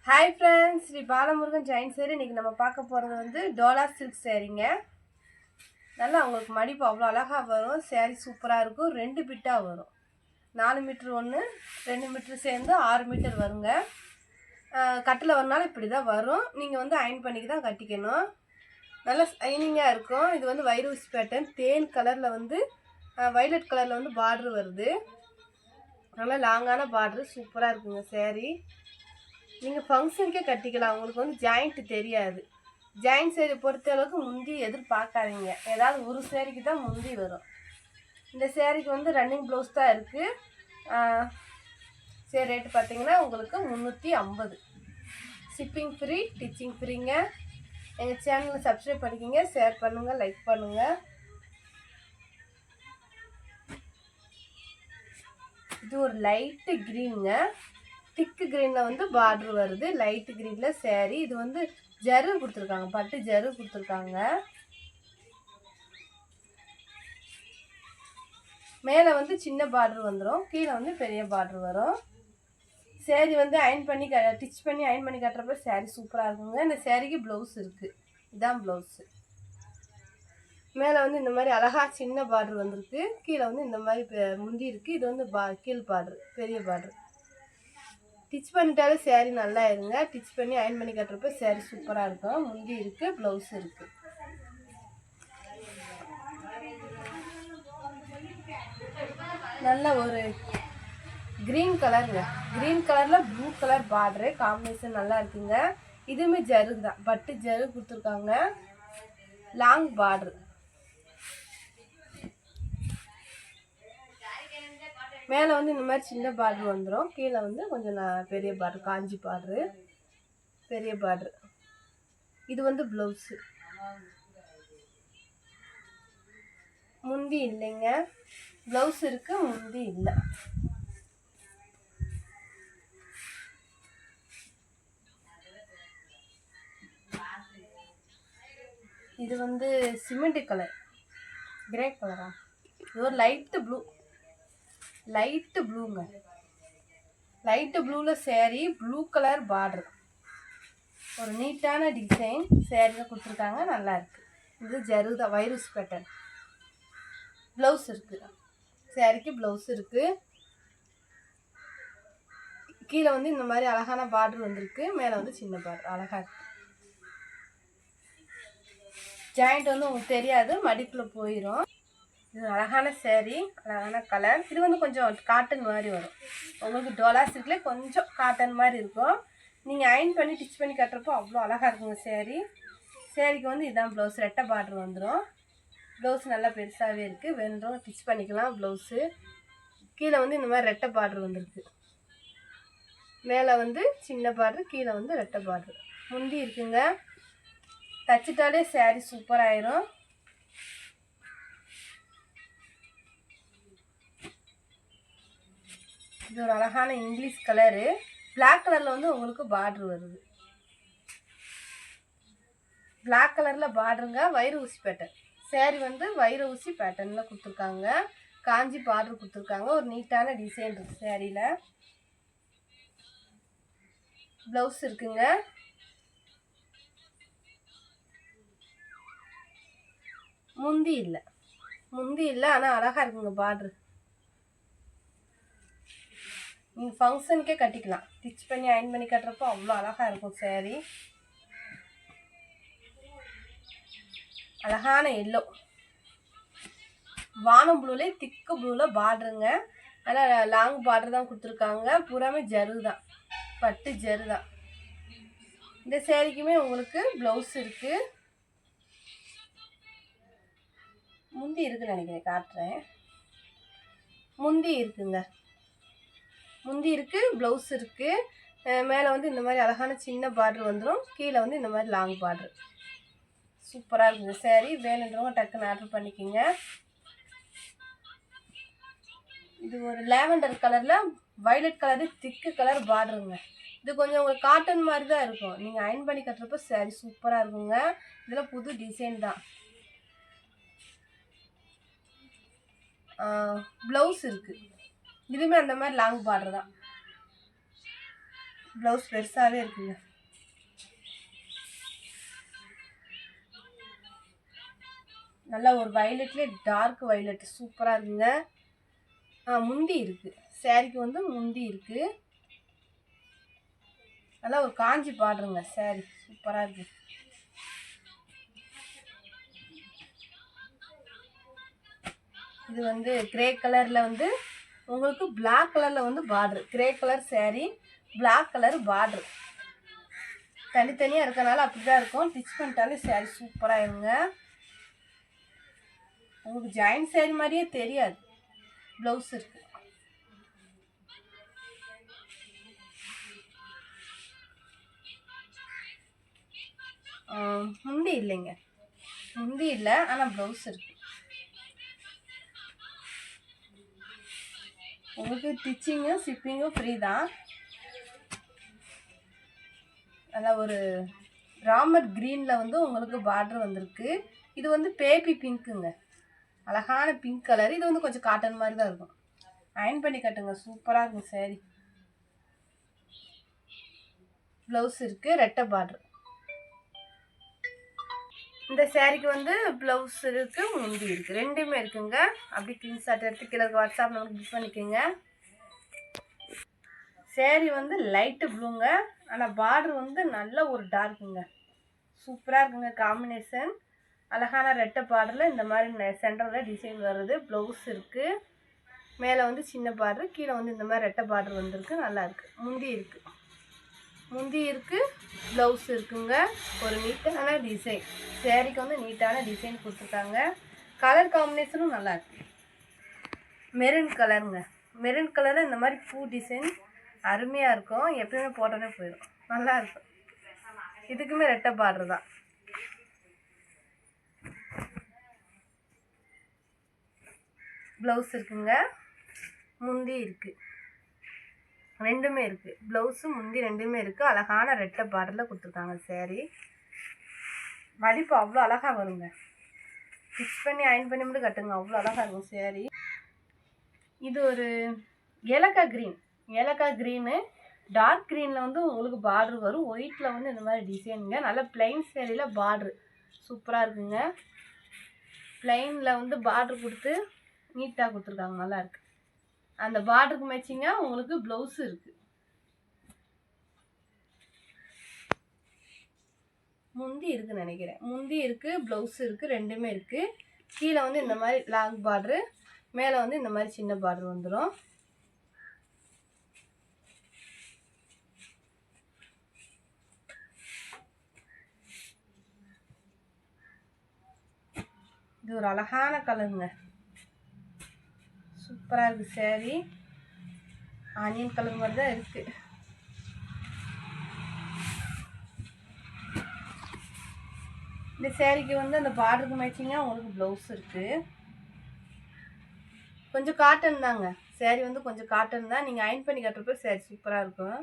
Hi friends, Sri Balamurugan Jain சேரி. இன்றைக்கி நம்ம பார்க்க போகிறது வந்து டோலா சில்க் சேரீங்க. நல்லா உங்களுக்கு மடிப்பு அவ்வளோ அழகாக வரும். சேரீ சூப்பராக இருக்கும். 2 பிட்டாக வரும். 4 மீட்ரு ஒன்று, 2 மீட்ரு சேர்ந்து 6 மீட்டர் வருங்க. கட்டில் வரனால இப்படி தான் வரும். நீங்கள் வந்து அயன் பண்ணிக்கு தான் கட்டிக்கணும். நல்லா ஷைனிங்காக இருக்கும். இது வந்து வைரூசி பேட்டர்ன். தேன் கலரில் வந்து வைலட் கலரில் வந்து பார்ட்ரு வருது. நல்லா லாங்கான பார்ட்ரு சூப்பராக இருக்குங்க சேரீ. நீங்கள் ஃபங்க்ஷனுக்கே கட்டிக்கலாம். உங்களுக்கு வந்து ஜாயிண்ட்டு தெரியாது. ஜாயிண்ட் சேரீ பொறுத்த அளவுக்கு முந்தி எதிர்பார்க்காதீங்க. ஏதாவது ஒரு சேரீக்கு தான் முந்தி வரும். இந்த சேரீக்கு வந்து ரன்னிங் ப்ளவுஸ் தான் இருக்குது. சரி, ரேட்டு பார்த்தீங்கன்னா உங்களுக்கு 350. ஷிப்பிங் ஃப்ரீ, டிச்சிங் ஃப்ரீங்க. எங்கள் சேனலை சப்ஸ்கிரைப் பண்ணிக்கிங்க, ஷேர் பண்ணுங்கள், லைக் பண்ணுங்கள். இது ஒரு லைட்டு க்ரீனுங்க. திக்கு க்ரீனில் வந்து பார்ட்ரு வருது. லைட்டு க்ரீனில் சேரீ. இது வந்து ஜரு கொடுத்துருக்காங்க, பட்டு ஜரு கொடுத்துருக்காங்க. மேலே வந்து சின்ன பார்ட்ரு வந்துடும், கீழே வந்து பெரிய பார்ட்ரு வரும். சேரீ வந்து அயன் பண்ணி டிச் பண்ணி அயன் பண்ணி கட்டுறப்ப சேரீ சூப்பராக இருக்குங்க. இந்த சேரீக்கு ப்ளவுஸ் இருக்குது. இதுதான் ப்ளவுஸு. மேலே வந்து இந்த மாதிரி அழகாக சின்ன பார்ட்ரு வந்திருக்கு. கீழே வந்து இந்த மாதிரி முந்தி இருக்குது. இது வந்து கீழ் பார்ட்ரு, பெரிய பார்ட்ரு. டிச் பண்ணிட்டாலே சேரீ நல்லா இருங்க. டிச் பண்ணி அயன் பண்ணி கட்டுறப்ப சேரீ சூப்பராக இருக்கும். முந்தி இருக்குது, ப்ளவுஸ் இருக்குது. நல்ல ஒரு க்ரீன் கலருங்க. க்ரீன் கலரில் ப்ளூ கலர் பார்டரு காம்பினேஷன் நல்லா இருக்குங்க. இதுவுமே ஜரு தான், பட்டு ஜரு கொடுத்துருக்காங்க. Long border. மேலே வந்து இந்த மாதிரி சின்ன பார்டர் வந்துடும். கீழே வந்து கொஞ்சம் பெரிய பார்டர், காஞ்சி பார்டரு, பெரிய பார்டரு. இது வந்து ப்ளவுஸு. முந்தி இல்லைங்க, ப்ளவுஸ் இருக்குது, முந்தி இல்லை. இது வந்து சிமெண்ட் கலர், கிரே கலரா? இது ஒரு லைட்டு ப்ளூ, லைட்டு ப்ளூங்க. லைட்டு ப்ளூவில் சேரீ, ப்ளூ கலர் பார்டர். ஒரு நீட்டான டிசைன் சேரீயில் கொடுத்துருக்காங்க, நல்லா இருக்குது. இது ஜருதா வைரஸ் பேட்டர்ன். ப்ளவுஸ் இருக்குது. சேரீக்கு ப்ளவுஸ் இருக்குது. கீழே வந்து இந்த மாதிரி அழகான பார்டர் வந்திருக்கு. மேலே வந்து சின்ன பார்டர் அழகாக இருக்குது. ஜாயிண்ட் வந்து உங்களுக்கு தெரியாது, மடிப்பில் போயிடும். இது அழகான சேரீ, அழகான கலர். இது வந்து கொஞ்சம் காட்டன் மாதிரி வரும். உங்களுக்கு டோலா சில்க்லேயே கொஞ்சம் காட்டன் மாதிரி இருக்கும். நீங்கள் அயன் பண்ணி டிச் பண்ணி கட்டுறப்போ அவ்வளோ அழகாக இருக்குங்க சேரீ. சேரீக்கு வந்து இதான் ப்ளவுஸ், ரெட்டை பார்டர் வந்துடும். ப்ளவுஸ் நல்லா பெருசாகவே இருக்குது. வேணும் டிச் பண்ணிக்கலாம் ப்ளவுஸு. கீழே வந்து இந்த மாதிரி ரெட்டை பார்டர் வந்துருக்கு. மேலே வந்து சின்ன பார்டர், கீழே வந்து ரெட்டை பார்டர். முந்தி இருக்குங்க. தச்சுட்டாலே சேரீ சூப்பராகிடும். இது ஒரு அழகான இங்கிலீஷ் கலரு. பிளாக் கலரில் வந்து உங்களுக்கு பார்டர் வருது. பிளாக் கலரில் பார்டருங்க. வைர ஊசி பேட்டர்ன் சேரீ வந்து வைர ஊசி பேட்டர்னில் கொடுத்துருக்காங்க. காஞ்சி பார்டர் கொடுத்துருக்காங்க. ஒரு நீட்டான டிசைன் இருக்குது சேரீயில். ப்ளவுஸ் இருக்குங்க. முந்தி இல்லை, முந்தி இல்லை, ஆனால் அழகாக இருக்குங்க பார்டரு. நீங்கள் ஃபங்க்ஷனுக்கே கட்டிக்கலாம். ஸ்டிச் பண்ணி அயன் பண்ணி கட்டுறப்போ அவ்வளோ அழகாக இருக்கும் சேரீ. அழகான எல்லோ, வானம் ப்ளூலே திக்கு ப்ளூவில் பார்டருங்க. ஆனால் லாங் பார்டர் தான் கொடுத்துருக்காங்க. பூராமே ஜரு தான், பட்டு ஜரு தான். இந்த சேரீக்குமே உங்களுக்கு ப்ளவுஸ் இருக்குது. முந்தி இருக்குன்னு நினைக்கிறேன், காட்டுறேன். முந்தி இருக்குங்க, முந்தி இருக்குது, ப்ளவுஸ் இருக்குது. மேலே வந்து இந்த மாதிரி அழகான சின்ன பார்டர் வந்துடும். கீழே வந்து இந்த மாதிரி லாங் பார்டர். சூப்பராக இருக்குங்க சேரீ. வேணுன்றவங்க டக்குன்னு ஆர்டர் பண்ணிக்கோங்க. இது ஒரு லேவண்டர் கலரில் வைலட் கலரு திக்கு கலர் பார்டருங்க. இது கொஞ்சம் உங்களுக்கு காட்டன் மாதிரி தான் இருக்கும். நீங்கள் அயன் பண்ணி கட்டுறப்போ சேரீ சூப்பராக இருக்குங்க. இதில் புது டிசைன் தான். ப்ளவுஸ் இருக்குது. இதுவுமே அந்த மாதிரி லாங் பார்டர் தான். ப்ளவுஸ் பெருசாகவே இருக்குங்க. நல்லா ஒரு வயலட்லேயே டார்க் வயலட் சூப்பராக இருக்குங்க. முந்தி இருக்குது, சேரீக்கு வந்து முந்தி இருக்குது. நல்லா ஒரு காஞ்சி பாடுறங்க சேரீ சூப்பராக இருக்குது. இது வந்து கிரே கலரில் வந்து உங்களுக்கு பிளாக் கலரில் வந்து border. Grey colour sari, black colour border தனித்தனியாக இருக்கனால அப்படி தான் இருக்கும். ஸ்டிச் பண்ணிட்டாலே சேரீ சூப்பராக இருங்க. உங்களுக்கு ஜாயின் சேரீ மாதிரியே தெரியாது. ப்ளவுஸ் இருக்குது. முந்தி இல்லைங்க, முந்தி இல்லை, ஆனால் ப்ளவுஸ் இருக்குது. உங்களுக்கு ஸ்டிச்சிங்கும் ஷிப்பிங்கும் ஃப்ரீ தான். நல்லா ஒரு ராமர் க்ரீனில் வந்து உங்களுக்கு பார்டர் வந்திருக்கு. இது வந்து பேபி பிங்க்குங்க, அழகான பிங்க் கலர். இது வந்து கொஞ்சம் காட்டன் மாதிரி தான் இருக்கும். அயன் பண்ணி கட்டுங்க, சூப்பராக இருக்கும் சேரீ. ப்ளவுஸ் இருக்குது, ரெட்டை பார்டர். இந்த சேரீக்கு வந்து ப்ளவுஸ் இருக்குது, முந்தி இருக்குது, ரெண்டுமே இருக்குங்க. அப்படி ஸ்க்ரீன்ஷாட் எடுத்து கீழே வாட்ஸ்அப் நமக்கு புக் பண்ணிக்கோங்க. சேரீ வந்து லைட்டு ப்ளூங்க, ஆனால் பார்டர் வந்து நல்ல ஒரு டார்க்குங்க. சூப்பராக இருக்குங்க காம்பினேஷன். அழகான ரெட்டை பார்டரில் இந்த மாதிரி சென்டரில் டிசைன் வருது. ப்ளவுஸ் இருக்குது, மேலே வந்து சின்ன பார்டர், கீழே வந்து இந்த மாதிரி ரெட்டை பார்டர் வந்துருக்கு. நல்லாயிருக்கு. முந்தி இருக்குது, முந்தி இருக்குது, ப்ளவுஸ் இருக்குங்க. ஒரு நீட்டான டிசைன் சேரீக்கு வந்து நீட்டான டிசைன் கொடுத்துருக்காங்க. கலர் காம்பினேஷனும் நல்லாயிருக்கு. மெரூன் கலருங்க, மெரூன் கலரில் இந்த மாதிரி பூ டிசைன் அருமையாக இருக்கும். எப்பயுமே போட்டோன்னே போயிடும், நல்லாயிருக்கும். இதுக்குமே ரெட்டை பார்டர் தான். ப்ளவுஸ் இருக்குங்க, முந்தி இருக்குது, ரெண்டுமே இருக்குது. ப்ளவுஸு முந்தி ரெண்டுமே இருக்குது. அழகான ரெட்டை பார்டரில் கொடுத்துருக்காங்க சேரீ. மடிப்பு அவ்வளோ அழகாக வருங்க. ஸ்டிச் பண்ணி அயன் பண்ணி மட்டும் கட்டுங்க, அவ்வளோ அழகாக இருக்கும் சேரீ. இது ஒரு ஏலக்காய் க்ரீன், ஏலக்காய் க்ரீனு டார்க் க்ரீனில் வந்து உங்களுக்கு பார்டர் வரும். ஒயிட்டில் வந்து இந்த மாதிரி டிசைனுங்க. நல்லா பிளைன் சேரீயில் பார்ட்ரு சூப்பராக இருக்குங்க. பிளைனில் வந்து பார்ட்ரு கொடுத்து நீட்டாக கொடுத்துருக்காங்க, நல்லாயிருக்கு. அந்த பார்டருக்கு மேட்சிங்காக உங்களுக்கு ப்ளவுஸ் இருக்குது. முந்தி இருக்குன்னு நினைக்கிறேன், முந்தி இருக்குது, ப்ளவுஸ் இருக்குது, ரெண்டுமே இருக்குது. கீழே வந்து இந்த மாதிரி லாங் பார்டரு, மேலே வந்து இந்த மாதிரி சின்ன பார்டர் வந்துடும். இது ஒரு அழகான கலருங்க, சூப்பராக இருக்குது சேரீ. ஆனியன் கலர் மாதிரி தான் இருக்குது. இந்த சேரீக்கு வந்து அந்த பார்டருக்கு மேட்சிங்காக உங்களுக்கு ப்ளவுஸ் இருக்குது. கொஞ்சம் காட்டன் தாங்க சேரீ, வந்து கொஞ்சம் காட்டன் தான். நீங்கள் அயன் பண்ணி கட்டுறப்ப சேரீ சூப்பராக இருக்கும்.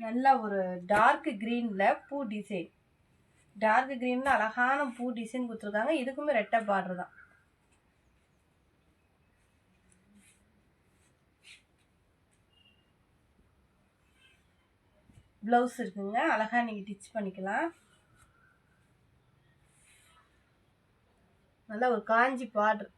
நல்லா ஒரு டார்க் க்ரீனில் பூ டிசைன், டார்க் க்ரீனில் அழகான பூ டிசைன் கொடுத்துருக்காங்க. இதுக்குமே ரெட்டை பார்டர் தான். ப்ளவுஸ் இருக்குங்க, அழகாக நீங்கள் ஸ்டிச் பண்ணிக்கலாம். நல்லா ஒரு காஞ்சி பார்டர்.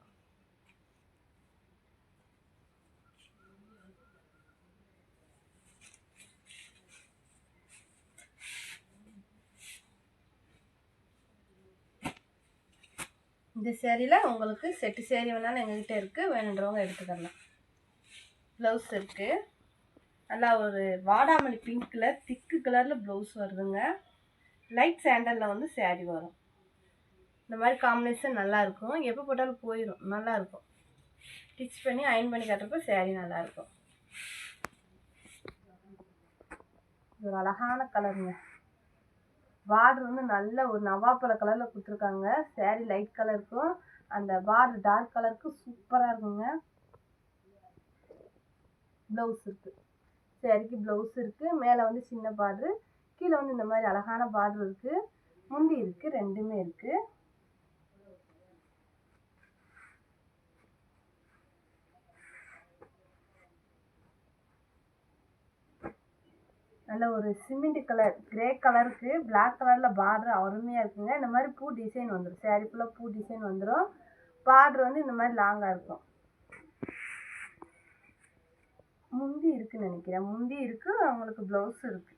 இந்த சேரீயில் உங்களுக்கு செட்டு சேரீ வேணாலும் எங்ககிட்ட இருக்குது, வேணுன்றவங்க எடுத்துக்கலாம். ப்ளவுஸ் இருக்குது, நல்லா ஒரு வாடாமல்லி பிங்க் கலர் திக்கு கலரில் ப்ளவுஸ் வருதுங்க. லைட் சாண்டலில் வந்து சேரீ வரும். இந்த மாதிரி காம்பினேஷன் நல்லாயிருக்கும். எப்போ போட்டாலும் போயிடும், நல்லாயிருக்கும். ஸ்டிச் பண்ணி அயன் பண்ணி கட்டுறப்ப சேரீ நல்லாயிருக்கும். இது ஒரு அழகான கலருங்க. பார்டர் வந்து நல்ல ஒரு நவாப்பழ கலரில் கொடுத்துருக்காங்க. சேரீ லைட் கலருக்கும் அந்த பார்டர் டார்க் கலருக்கும் சூப்பராக இருக்குங்க. ப்ளவுஸ் இருக்குது, சேரீக்கு ப்ளவுஸ் இருக்குது. மேலே வந்து சின்ன பார்டரு, கீழே வந்து இந்த மாதிரி அழகான பார்டர் இருக்குது. முந்தி இருக்குது, ரெண்டுமே இருக்குது. நல்ல ஒரு சிமெண்ட் கலர் கிரே கலருக்கு பிளாக் கலரில் பார்டர் அருமையாக இருக்குங்க. இந்த மாதிரி பூ டிசைன் வந்துடும், சேரீ ஃபுல்லாக பூ டிசைன் வந்துடும். பார்டர் வந்து இந்த மாதிரி லாங்காக இருக்கும். முந்தி இருக்குன்னு நினைக்கிறேன், முந்தி இருக்கு, அவங்களுக்கு ப்ளவுஸ் இருக்கு,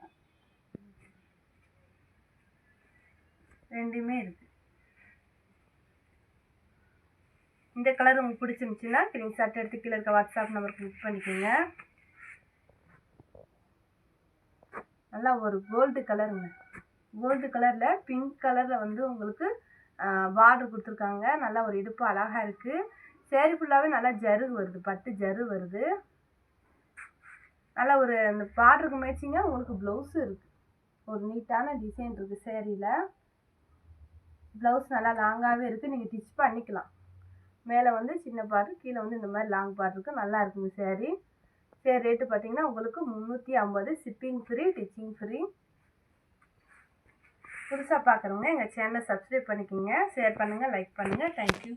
ரெண்டுமே இருக்கு. இந்த கலர் உங்களுக்கு பிடிச்சிருந்துச்சுன்னா ஸ்க்ரீன்ஷாட் எடுத்து கீழே இருக்க வாட்ஸ்அப் நம்பருக்கு புக் பண்ணிக்கோங்க. நல்லா ஒரு கோல்டு கலருங்க, கோல்டு கலரில் பிங்க் கலரில் வந்து உங்களுக்கு பார்டர் கொடுத்துருக்காங்க. நல்லா ஒரு இடுப்பு அழகாக இருக்குது. சேரீ ஃபுல்லாகவே நல்லா ஜரு வருது, பட்டு ஜரு வருது. நல்லா ஒரு அந்த பார்டருக்கு மேட்சிங்காக உங்களுக்கு ப்ளவுஸு இருக்குது, ஒரு நீட்டான டிசைன் இருக்குது சேரீயில். ப்ளவுஸ் நல்லா லாங்காகவே இருக்குது, நீங்கள் ஸ்டிச் பண்ணிக்கலாம். மேலே வந்து சின்ன பார்டர், கீழே வந்து இந்த மாதிரி லாங் பார்டர் இருக்குது. நல்லா இருக்குங்க சேரீ. சரி, ரேட்டு பார்த்தீங்கன்னா உங்களுக்கு 350, ஷிப்பிங் ஃப்ரீ, டிச்சிங் ஃப்ரீ. புதுசாக பார்க்குறவங்க எங்கள் சேனலை சப்ஸ்கிரைப் பண்ணிக்கோங்க, ஷேர் பண்ணுங்கள், லைக் பண்ணுங்கள். தேங்க்யூ.